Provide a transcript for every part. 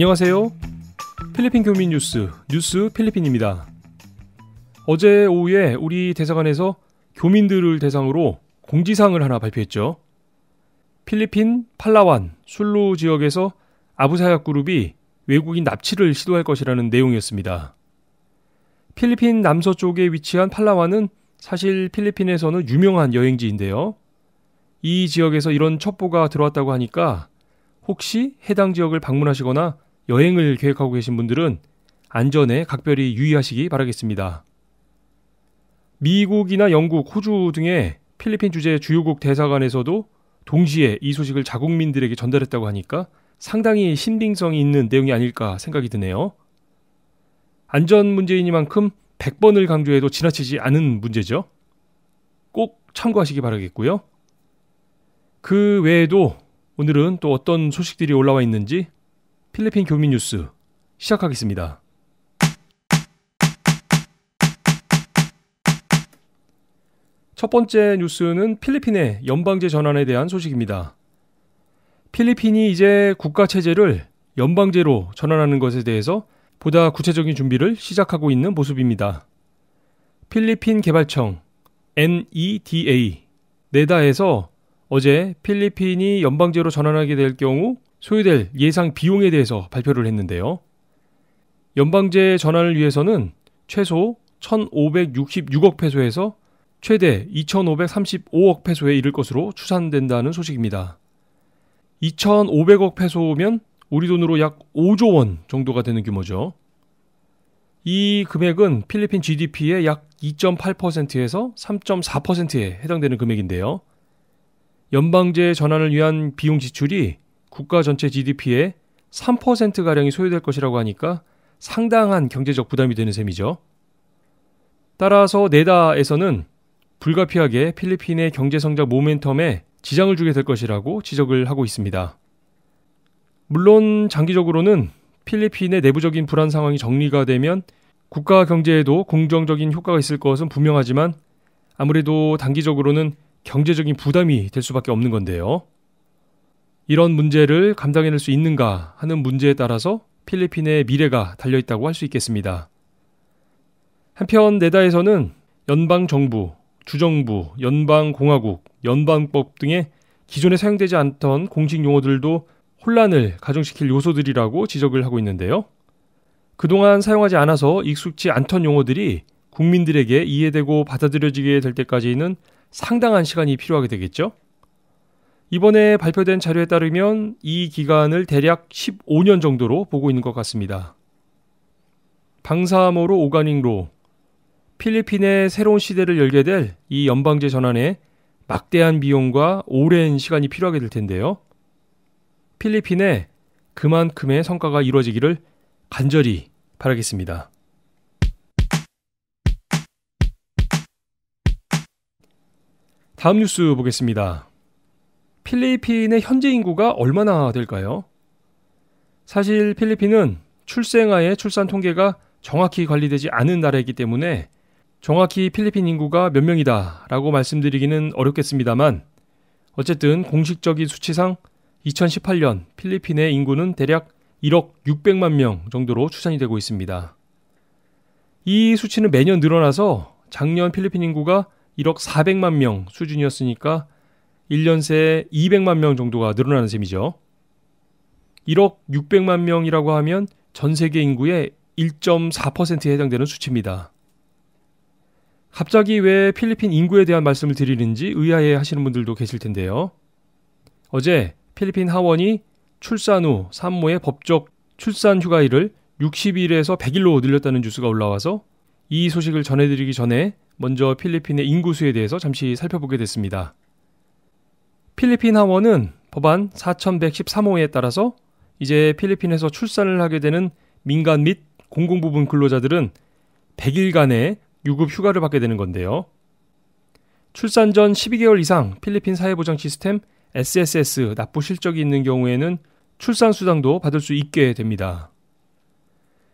안녕하세요. 필리핀 교민 뉴스 필리핀입니다. 어제 오후에 우리 대사관에서 교민들을 대상으로 공지사항을 하나 발표했죠. 필리핀 팔라완 술루 지역에서 아부사약 그룹이 외국인 납치를 시도할 것이라는 내용이었습니다. 필리핀 남서쪽에 위치한 팔라완은 사실 필리핀에서는 유명한 여행지인데요. 이 지역에서 이런 첩보가 들어왔다고 하니까 혹시 해당 지역을 방문하시거나 여행을 계획하고 계신 분들은 안전에 각별히 유의하시기 바라겠습니다. 미국이나 영국, 호주 등의 필리핀 주재 주요국 대사관에서도 동시에 이 소식을 자국민들에게 전달했다고 하니까 상당히 신빙성이 있는 내용이 아닐까 생각이 드네요. 안전 문제이니만큼 100번을 강조해도 지나치지 않은 문제죠. 꼭 참고하시기 바라겠고요. 그 외에도 오늘은 또 어떤 소식들이 올라와 있는지 필리핀 교민 뉴스 시작하겠습니다. 첫 번째 뉴스는 필리핀의 연방제 전환에 대한 소식입니다. 필리핀이 이제 국가체제를 연방제로 전환하는 것에 대해서 보다 구체적인 준비를 시작하고 있는 모습입니다. 필리핀 개발청 NEDA 네다에서 어제 필리핀이 연방제로 전환하게 될 경우 소요될 예상 비용에 대해서 발표를 했는데요. 연방제 전환을 위해서는 최소 1,566억 페소에서 최대 2,535억 페소에 이를 것으로 추산된다는 소식입니다. 2,500억 페소면 우리 돈으로 약 5조 원 정도가 되는 규모죠. 이 금액은 필리핀 GDP의 약 2.8%에서 3.4%에 해당되는 금액인데요. 연방제 전환을 위한 비용 지출이 국가 전체 GDP의 3%가량이 소요될 것이라고 하니까 상당한 경제적 부담이 되는 셈이죠. 따라서 네다에서는 불가피하게 필리핀의 경제성장 모멘텀에 지장을 주게 될 것이라고 지적을 하고 있습니다. 물론 장기적으로는 필리핀의 내부적인 불안 상황이 정리가 되면 국가 경제에도 긍정적인 효과가 있을 것은 분명하지만 아무래도 단기적으로는 경제적인 부담이 될 수밖에 없는 건데요. 이런 문제를 감당해낼 수 있는가 하는 문제에 따라서 필리핀의 미래가 달려있다고 할 수 있겠습니다. 한편 네다에서는 연방정부, 주정부, 연방공화국, 연방법 등의 기존에 사용되지 않던 공식 용어들도 혼란을 가중시킬 요소들이라고 지적을 하고 있는데요. 그동안 사용하지 않아서 익숙지 않던 용어들이 국민들에게 이해되고 받아들여지게 될 때까지는 상당한 시간이 필요하게 되겠죠. 이번에 발표된 자료에 따르면 이 기간을 대략 15년 정도로 보고 있는 것 같습니다. 방사모로 오가닉로, 필리핀의 새로운 시대를 열게 될 이 연방제 전환에 막대한 비용과 오랜 시간이 필요하게 될 텐데요. 필리핀에 그만큼의 성과가 이루어지기를 간절히 바라겠습니다. 다음 뉴스 보겠습니다. 필리핀의 현재 인구가 얼마나 될까요? 사실 필리핀은 출생아의 출산 통계가 정확히 관리되지 않은 나라이기 때문에 정확히 필리핀 인구가 몇 명이다 라고 말씀드리기는 어렵겠습니다만 어쨌든 공식적인 수치상 2018년 필리핀의 인구는 대략 1억 600만 명 정도로 추산이 되고 있습니다. 이 수치는 매년 늘어나서 작년 필리핀 인구가 1억 400만 명 수준이었으니까 1년 새 200만 명 정도가 늘어나는 셈이죠. 1억 600만 명이라고 하면 전 세계 인구의 1.4%에 해당되는 수치입니다. 갑자기 왜 필리핀 인구에 대한 말씀을 드리는지 의아해 하시는 분들도 계실 텐데요. 어제 필리핀 하원이 출산 후 산모의 법적 출산 휴가일을 60일에서 100일로 늘렸다는 뉴스가 올라와서 이 소식을 전해드리기 전에 먼저 필리핀의 인구수에 대해서 잠시 살펴보게 됐습니다. 필리핀 하원은 법안 4113호에 따라서 이제 필리핀에서 출산을 하게 되는 민간 및 공공부문 근로자들은 100일간의 유급 휴가를 받게 되는 건데요. 출산 전 12개월 이상 필리핀 사회보장 시스템 SSS 납부 실적이 있는 경우에는 출산 수당도 받을 수 있게 됩니다.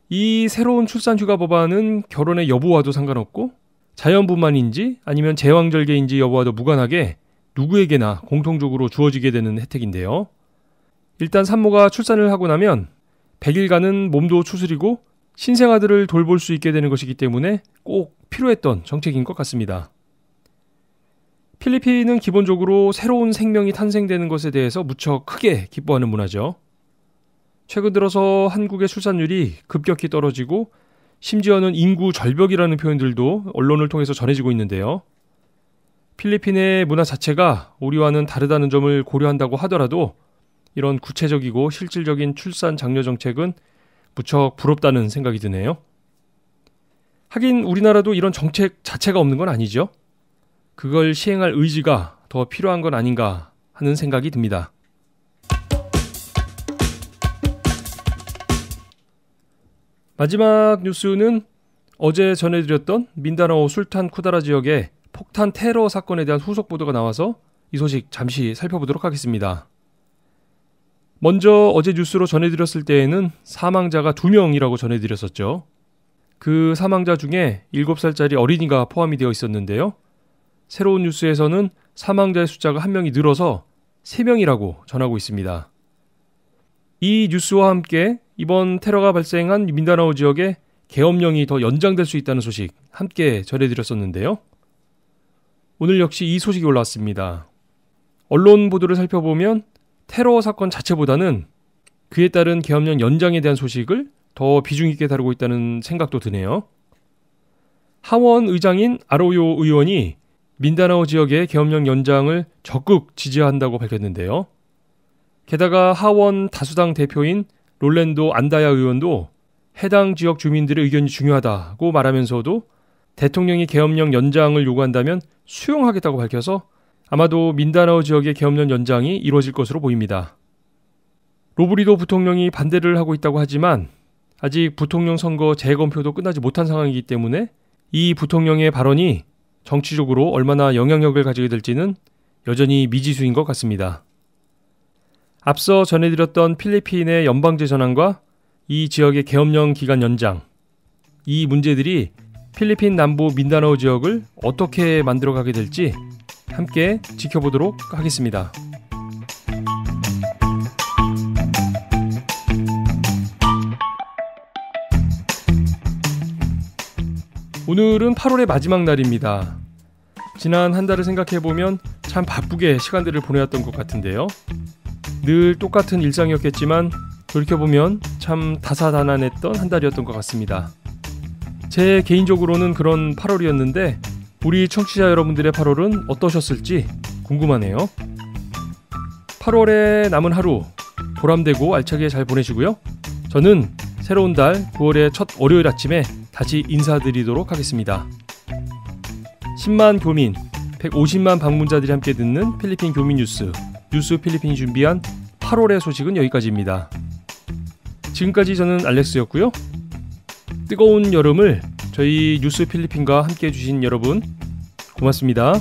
이 새로운 출산 휴가 법안은 결혼의 여부와도 상관없고 자연분만인지 아니면 제왕절개인지 여부와도 무관하게 누구에게나 공통적으로 주어지게 되는 혜택인데요. 일단 산모가 출산을 하고 나면 100일간은 몸도 추스리고 신생아들을 돌볼 수 있게 되는 것이기 때문에 꼭 필요했던 정책인 것 같습니다. 필리핀은 기본적으로 새로운 생명이 탄생되는 것에 대해서 무척 크게 기뻐하는 문화죠. 최근 들어서 한국의 출산율이 급격히 떨어지고 심지어는 인구 절벽이라는 표현들도 언론을 통해서 전해지고 있는데요. 필리핀의 문화 자체가 우리와는 다르다는 점을 고려한다고 하더라도 이런 구체적이고 실질적인 출산 장려 정책은 무척 부럽다는 생각이 드네요. 하긴 우리나라도 이런 정책 자체가 없는 건 아니죠. 그걸 시행할 의지가 더 필요한 건 아닌가 하는 생각이 듭니다. 마지막 뉴스는 어제 전해드렸던 민다나오 술탄 쿠다라 지역의 폭탄 테러 사건에 대한 후속 보도가 나와서 이 소식 잠시 살펴보도록 하겠습니다. 먼저 어제 뉴스로 전해드렸을 때에는 사망자가 2명이라고 전해드렸었죠. 그 사망자 중에 7살짜리 어린이가 포함이 되어 있었는데요. 새로운 뉴스에서는 사망자의 숫자가 1명이 늘어서 3명이라고 전하고 있습니다. 이 뉴스와 함께 이번 테러가 발생한 민다나오 지역에 계엄령이 더 연장될 수 있다는 소식 함께 전해드렸었는데요. 오늘 역시 이 소식이 올라왔습니다. 언론 보도를 살펴보면 테러 사건 자체보다는 그에 따른 계엄령 연장에 대한 소식을 더 비중 있게 다루고 있다는 생각도 드네요. 하원 의장인 아로요 의원이 민다나오 지역의 계엄령 연장을 적극 지지한다고 밝혔는데요. 게다가 하원 다수당 대표인 롤랜도 안다야 의원도 해당 지역 주민들의 의견이 중요하다고 말하면서도 대통령이 계엄령 연장을 요구한다면 수용하겠다고 밝혀서 아마도 민다나오 지역의 계엄령 연장이 이루어질 것으로 보입니다. 로브리도 부통령이 반대를 하고 있다고 하지만 아직 부통령 선거 재검표도 끝나지 못한 상황이기 때문에 이 부통령의 발언이 정치적으로 얼마나 영향력을 가지게 될지는 여전히 미지수인 것 같습니다. 앞서 전해드렸던 필리핀의 연방제 전환과 이 지역의 계엄령 기간 연장, 이 문제들이 필리핀 남부 민다나오 지역을 어떻게 만들어가게 될지 함께 지켜보도록 하겠습니다. 오늘은 8월의 마지막 날입니다. 지난 한 달을 생각해보면 참 바쁘게 시간들을 보내왔던 것 같은데요. 늘 똑같은 일상이었겠지만 돌이켜보면 참 다사다난했던 한 달이었던 것 같습니다. 제 개인적으로는 그런 8월이었는데 우리 청취자 여러분들의 8월은 어떠셨을지 궁금하네요. 8월의 남은 하루 보람되고 알차게 잘 보내시고요. 저는 새로운 달 9월의 첫 월요일 아침에 다시 인사드리도록 하겠습니다. 10만 교민, 150만 방문자들이 함께 듣는 필리핀 교민 뉴스 필리핀이 준비한 8월의 소식은 여기까지입니다. 지금까지 저는 알렉스였고요. 뜨거운 여름을 저희 뉴스 필리핀과 함께 해주신 여러분 고맙습니다.